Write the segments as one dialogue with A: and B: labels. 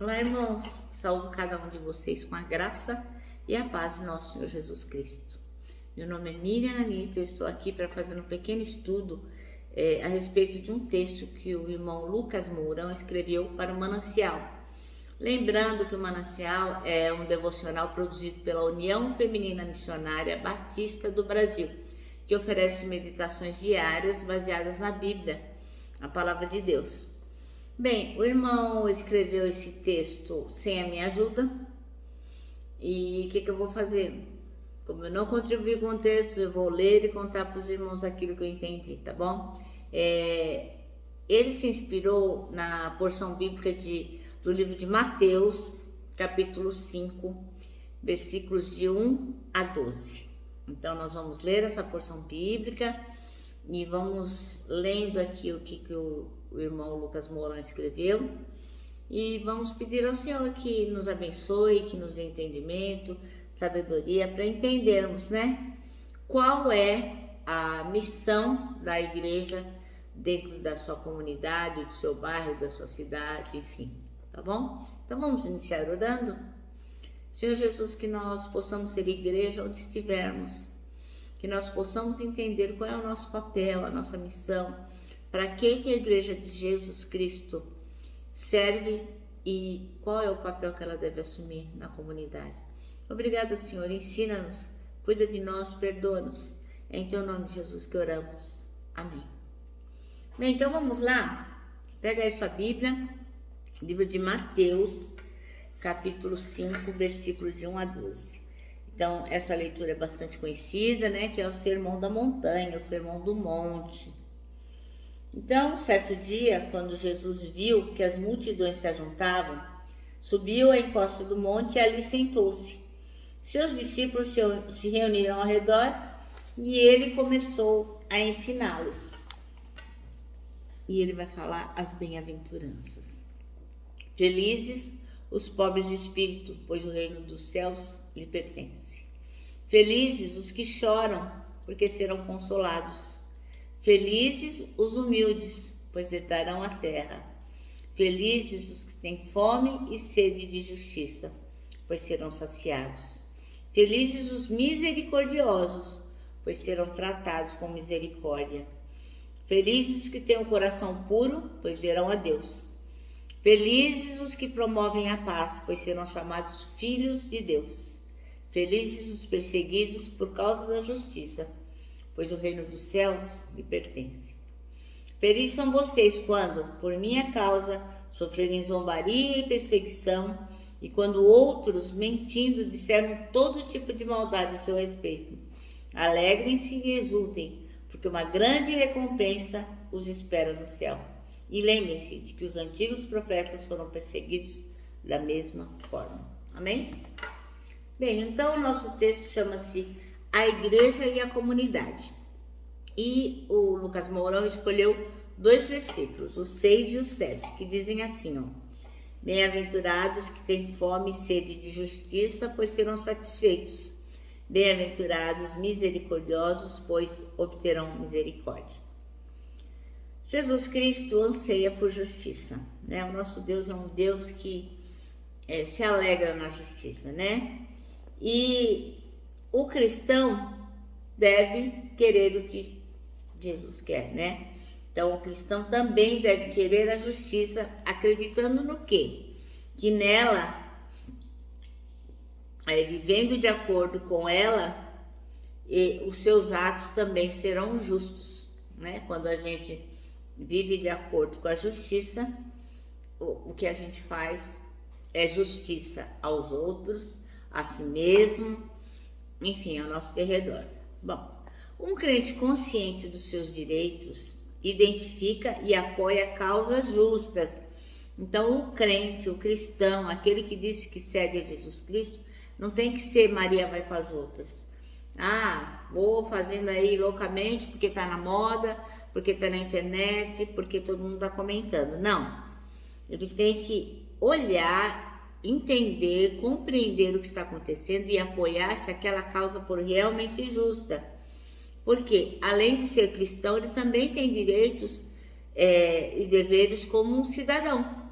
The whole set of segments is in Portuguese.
A: Olá, irmãos. Saúdo cada um de vocês com a graça e a paz de nosso Senhor Jesus Cristo. Meu nome é Miriam Anita, eu estou aqui para fazer um pequeno estudo a respeito de um texto que o irmão Lucas Mourão escreveu para o Manancial. Lembrando que o Manancial é um devocional produzido pela União Feminina Missionária Batista do Brasil, que oferece meditações diárias baseadas na Bíblia, a Palavra de Deus. Bem, o irmão escreveu esse texto sem a minha ajuda e o que eu vou fazer? Como eu não contribuí com o texto, eu vou ler e contar para os irmãos aquilo que eu entendi, tá bom? Ele se inspirou na porção bíblica do livro de Mateus, capítulo 5, versículos de 1 a 12. Então, nós vamos ler essa porção bíblica e vamos lendo aqui o que o irmão Lucas Mourão escreveu e vamos pedir ao Senhor que nos abençoe, que nos dê entendimento, sabedoria para entendermos, né? Qual é a missão da igreja dentro da sua comunidade, do seu bairro, da sua cidade, enfim, tá bom? Então vamos iniciar orando. Senhor Jesus, que nós possamos ser igreja onde estivermos, que nós possamos entender qual é o nosso papel, a nossa missão, para que a igreja de Jesus Cristo serve e qual é o papel que ela deve assumir na comunidade. Obrigada, Senhor, ensina-nos, cuida de nós, perdoa-nos. É em teu nome, Jesus, que oramos. Amém. Bem, então vamos lá. Pega aí sua Bíblia, livro de Mateus, capítulo 5, versículos de 1 a 12. Então, essa leitura é bastante conhecida, né? Que é o Sermão da Montanha, o Sermão do Monte. Então, certo dia, quando Jesus viu que as multidões se ajuntavam, subiu à encosta do monte e ali sentou-se. Seus discípulos se reuniram ao redor e ele começou a ensiná-los. E ele vai falar as bem-aventuranças. Felizes os pobres de espírito, pois o reino dos céus lhe pertence. Felizes os que choram, porque serão consolados. Felizes os humildes, pois herdarão a terra. Felizes os que têm fome e sede de justiça, pois serão saciados. Felizes os misericordiosos, pois serão tratados com misericórdia. Felizes os que têm o coração puro, pois verão a Deus. Felizes os que promovem a paz, pois serão chamados filhos de Deus. Felizes os perseguidos por causa da justiça, pois o reino dos céus lhe pertence. Felizes são vocês quando, por minha causa, sofrerem zombaria e perseguição, e quando outros, mentindo, disseram todo tipo de maldade a seu respeito. Alegrem-se e exultem, porque uma grande recompensa os espera no céu. E lembrem-se de que os antigos profetas foram perseguidos da mesma forma. Amém? Bem, então o nosso texto chama-se A Igreja e a Comunidade. E o Lucas Mourão escolheu 2 versículos, o 6 e o 7, que dizem assim, ó. Bem-aventurados que têm fome e sede de justiça, pois serão satisfeitos. Bem-aventurados misericordiosos, pois obterão misericórdia. Jesus Cristo anseia por justiça, né? O nosso Deus é um Deus que se alegra na justiça, né? E o cristão deve querer o que Jesus quer, né? Então, o cristão também deve querer a justiça, acreditando no quê? Que nela, vivendo de acordo com ela, os seus atos também serão justos, né? Quando a gente vive de acordo com a justiça, o que a gente faz é justiça aos outros, a si mesmo, enfim, ao nosso derredor. Bom, um crente consciente dos seus direitos identifica e apoia causas justas. Então, o crente, o cristão, aquele que disse que segue a Jesus Cristo, não tem que ser Maria vai com as outras. Vou fazendo aí loucamente porque tá na moda, porque tá na internet, porque todo mundo tá comentando. Não. Ele tem que olhar, entender, compreender o que está acontecendo e apoiar se aquela causa for realmente justa. Porque, além de ser cristão, ele também tem direitos e deveres como um cidadão.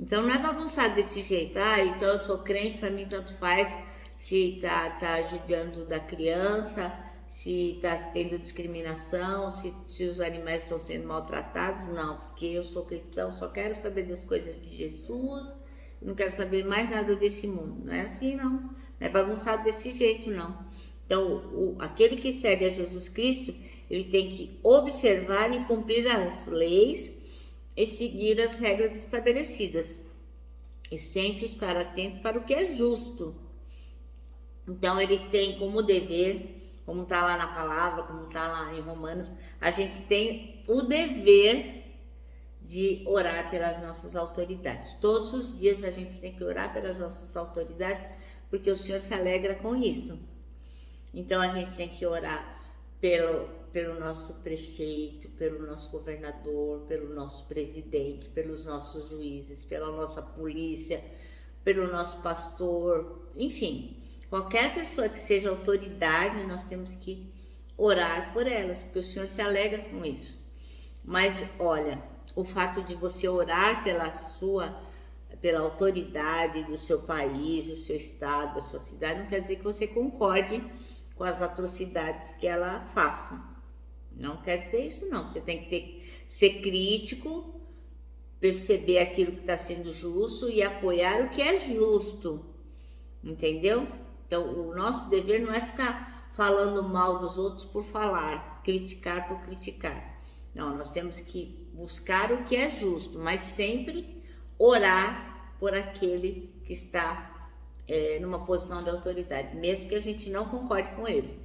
A: Então não é bagunçado desse jeito. Então eu sou crente, para mim tanto faz se tá judiando da criança, se tá tendo discriminação, se os animais estão sendo maltratados. Não, porque eu sou cristão, só quero saber das coisas de Jesus, não quero saber mais nada desse mundo. Não é assim, não. Não é bagunçado desse jeito, não. Então, aquele que segue a Jesus Cristo, ele tem que observar e cumprir as leis e seguir as regras estabelecidas. E sempre estar atento para o que é justo. Então, ele tem como dever, como está lá na palavra, como está lá em Romanos, a gente tem o dever de orar pelas nossas autoridades. Todos os dias a gente tem que orar pelas nossas autoridades, porque o Senhor se alegra com isso. Então, a gente tem que orar pelo nosso prefeito, pelo nosso governador, pelo nosso presidente, pelos nossos juízes, pela nossa polícia, pelo nosso pastor, enfim. Qualquer pessoa que seja autoridade, nós temos que orar por elas, porque o Senhor se alegra com isso. Mas, olha, o fato de você orar pela autoridade do seu país, do seu estado, da sua cidade, não quer dizer que você concorde com as atrocidades que ela faça. Não quer dizer isso, não. Você tem que ser crítico, perceber aquilo que está sendo justo e apoiar o que é justo. Entendeu? Então, o nosso dever não é ficar falando mal dos outros por falar, criticar por criticar. Não, nós temos que buscar o que é justo, mas sempre orar por aquele que está numa posição de autoridade, mesmo que a gente não concorde com ele.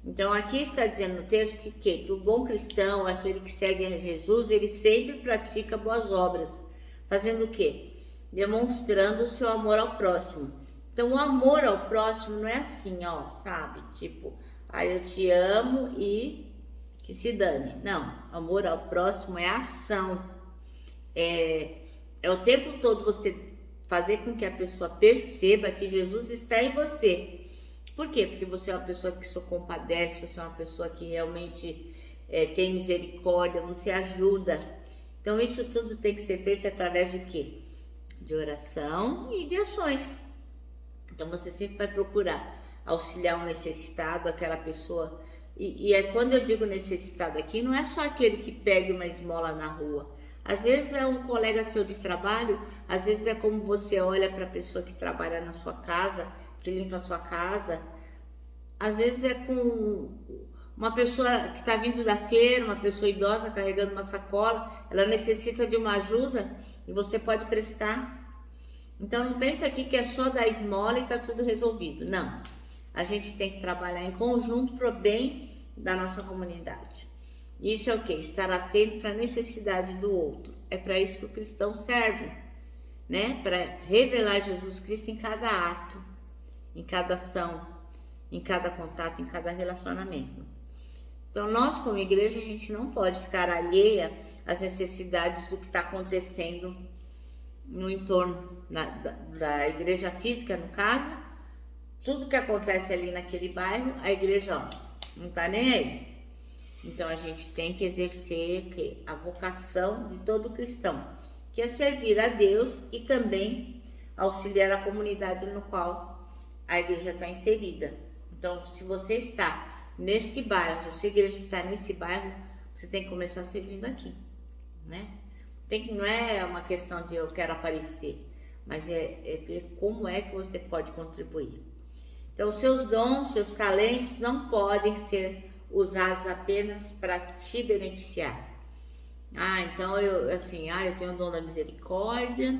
A: Então, aqui está dizendo no texto que o bom cristão, aquele que segue a Jesus, ele sempre pratica boas obras. Fazendo o quê? Demonstrando o seu amor ao próximo. Então, o amor ao próximo não é assim, sabe? Tipo, eu te amo e que se dane. Não, amor ao próximo é ação. É o tempo todo você fazer com que a pessoa perceba que Jesus está em você. Por quê? Porque você é uma pessoa que se compadece, você é uma pessoa que realmente tem misericórdia, você ajuda. Então, isso tudo tem que ser feito através de quê? De oração e de ações. Então, você sempre vai procurar auxiliar um necessitado, aquela pessoa. E quando eu digo necessitado aqui, não é só aquele que pede uma esmola na rua. Às vezes é um colega seu de trabalho, às vezes é como você olha para a pessoa que trabalha na sua casa, que limpa a sua casa. Às vezes é com uma pessoa que está vindo da feira, uma pessoa idosa carregando uma sacola, ela necessita de uma ajuda e você pode prestar. Então não pense aqui que é só dar esmola e está tudo resolvido. Não, a gente tem que trabalhar em conjunto para o bem da nossa comunidade. Isso é o quê? Estar atento para a necessidade do outro. É para isso que o cristão serve, né? Para revelar Jesus Cristo em cada ato, em cada ação, em cada contato, em cada relacionamento. Então, nós como igreja, a gente não pode ficar alheia às necessidades do que está acontecendo no entorno da igreja física, no caso. Tudo que acontece ali naquele bairro, a igreja não está nem aí. Então, a gente tem que exercer a vocação de todo cristão, que é servir a Deus e também auxiliar a comunidade no qual a igreja está inserida. Então, se você está neste bairro, se a sua igreja está nesse bairro, você tem que começar servindo aqui, né? Não é uma questão de eu quero aparecer, mas é ver como é que você pode contribuir. Então, seus dons, seus talentos não podem ser usados apenas para te beneficiar. Então eu tenho o dom da misericórdia,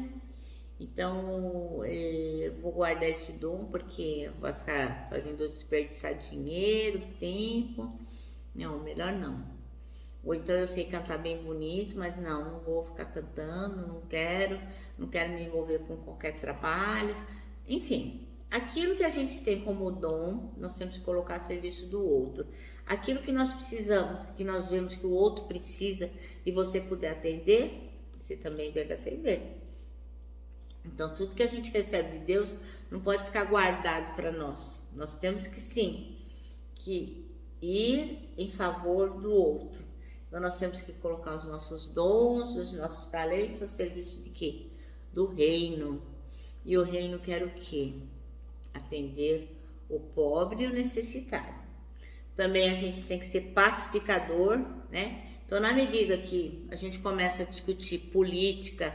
A: então eu vou guardar esse dom porque vai ficar fazendo eu desperdiçar dinheiro, tempo. Não, melhor não. Ou então eu sei cantar bem bonito, mas não vou ficar cantando, não quero me envolver com qualquer trabalho. Enfim, aquilo que a gente tem como dom, nós temos que colocar a serviço do outro. Aquilo que nós precisamos, que nós vemos que o outro precisa e você puder atender, você também deve atender. Então, tudo que a gente recebe de Deus não pode ficar guardado para nós. Nós temos que sim, que ir em favor do outro. Então, nós temos que colocar os nossos dons, os nossos talentos a serviço de quê? do reino. E o reino quer o quê? Atender o pobre e o necessitado. Também a gente tem que ser pacificador, né? Então, na medida que a gente começa a discutir política,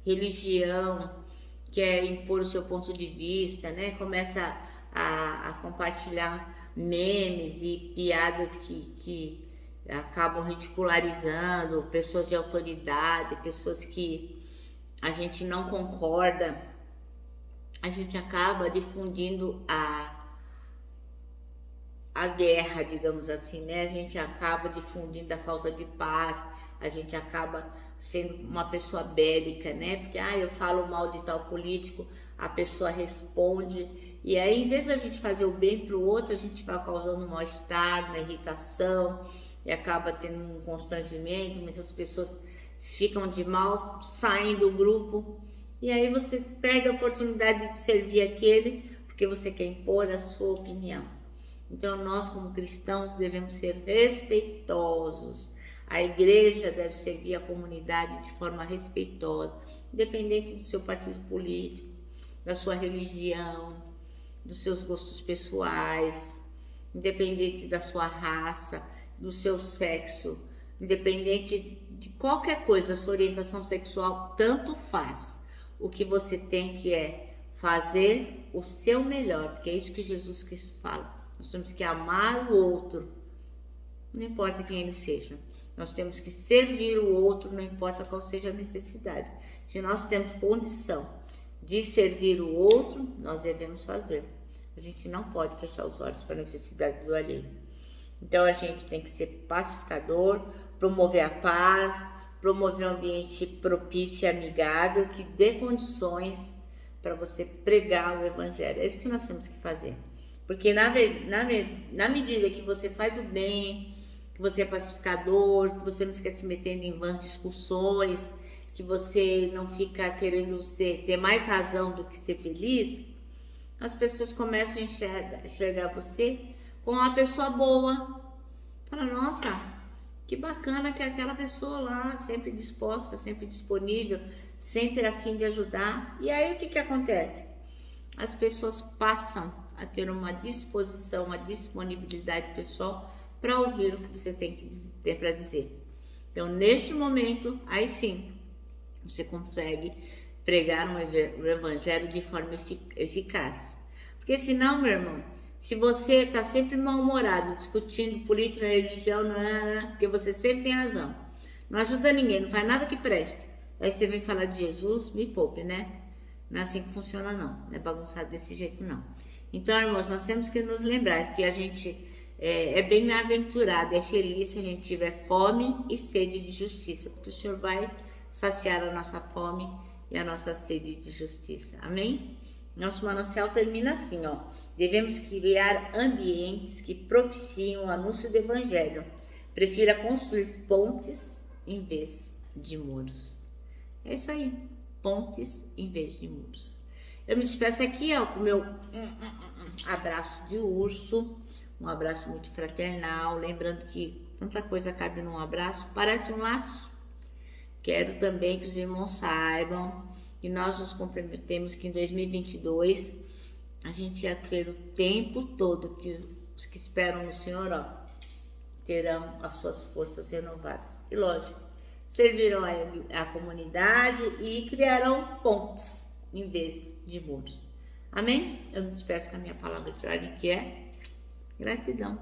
A: religião, quer impor o seu ponto de vista, né? Começa a compartilhar memes e piadas que acabam ridicularizando pessoas de autoridade, pessoas que a gente não concorda, a gente acaba difundindo a guerra, digamos assim, né? A gente acaba difundindo a falta de paz, a gente acaba sendo uma pessoa bélica, né? Porque, eu falo mal de tal político, a pessoa responde, e aí, em vez da gente fazer o bem para o outro, a gente vai causando mal-estar, uma irritação, e acaba tendo um constrangimento, muitas pessoas ficam de mal, saem do grupo, e aí você perde a oportunidade de servir aquele, porque você quer impor a sua opinião. Então, nós como cristãos devemos ser respeitosos. A igreja deve servir a comunidade de forma respeitosa, independente do seu partido político, da sua religião, dos seus gostos pessoais, independente da sua raça, do seu sexo, independente de qualquer coisa, a sua orientação sexual, tanto faz. O que você tem que fazer o seu melhor, porque é isso que Jesus Cristo fala. Nós temos que amar o outro, não importa quem ele seja. Nós temos que servir o outro, não importa qual seja a necessidade. Se nós temos condição de servir o outro, nós devemos fazer. A gente não pode fechar os olhos para a necessidade do alheio. Então, a gente tem que ser pacificador, promover a paz, promover um ambiente propício e amigável, que dê condições para você pregar o evangelho. É isso que nós temos que fazer. Porque na medida que você faz o bem, que você é pacificador, que você não fica se metendo em vãs discussões, que você não fica querendo ter mais razão do que ser feliz, as pessoas começam a enxergar você como uma pessoa boa. Fala, nossa, que bacana que é aquela pessoa lá, sempre disposta, sempre disponível, sempre a fim de ajudar. E aí o que acontece? As pessoas passam a ter uma disposição, uma disponibilidade pessoal para ouvir o que você tem para dizer. Então, neste momento, aí sim, você consegue pregar o evangelho de forma eficaz. Porque senão, meu irmão, se você está sempre mal-humorado, discutindo política, religião, porque você sempre tem razão, não ajuda ninguém, não faz nada que preste, aí você vem falar de Jesus, me poupe, né? Não é assim que funciona, não. Não é bagunçado desse jeito, não. Então, irmãos, nós temos que nos lembrar que a gente é bem-aventurado, é feliz se a gente tiver fome e sede de justiça, porque o Senhor vai saciar a nossa fome e a nossa sede de justiça. Amém? Nosso manancial termina assim, ó. Devemos criar ambientes que propiciem o anúncio do Evangelho. Prefira construir pontes em vez de muros. É isso aí. Pontes em vez de muros. Eu me despeço aqui, ó, com o meu abraço de urso, um abraço muito fraternal, lembrando que tanta coisa cabe num abraço, parece um laço. Quero também que os irmãos saibam que nós nos comprometemos que em 2022 a gente ia crer o tempo todo que os que esperam no Senhor, ó, terão as suas forças renovadas. E lógico, servirão a comunidade e criarão pontes em vez de muros. Amém? Eu me despeço com a minha palavra de ordem, que é gratidão.